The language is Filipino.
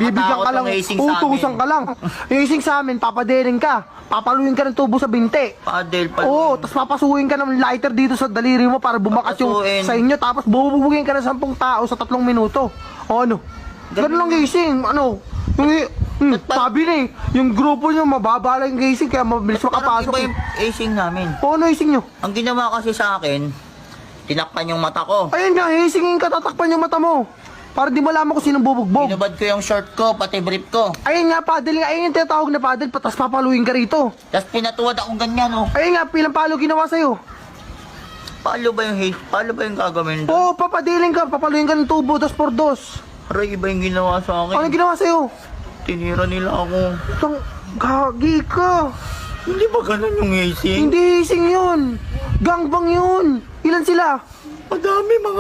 Bibigyan ka lang, utusan ka lang. Ising sa amin, papadeling ka. Papaluin ka ng tubo sa binti. Padel pa. Oo, tapos papasuhin ka ng lighter dito sa daliri mo para bumakas yung Papasuhin. sa inyo. Tapos bububugin ka ng 10 tao sa 3 minuto. O ano? Ganun lang gising. Ano? Sabi na yung grupo nyo mababa lang yung gising kaya mabilis Parang makapasok. iba yung acing namin. O ano ising nyo? Ang ginawa kasi sa akin, tinakpan yung mata ko. Ayun nga, isingin ka, tatakpan yung mata mo. Para di malaman kung sinong bubugbog. Binubad ko yung short ko, pati brief ko. Ayun nga, paddle nga. Ayun yung tinatawag na paddle. Tapos papaluin ka rito. Tapos pinatuwad akong ganyan, oh. Ayun nga, pilang palo ginawa sa'yo. Paano ba yung gagawin doon? Oo, papadiling ka. Papaluin ka ng tubo, 2x2. Aray, iba yung ginawa sa akin. Ano ginawa sa'yo? Tinira nila ako. Tang, gagi ka. Hindi ba ganun yung acing? Hindi ising yun. Gangbang yun. Ilan sila? Madami mga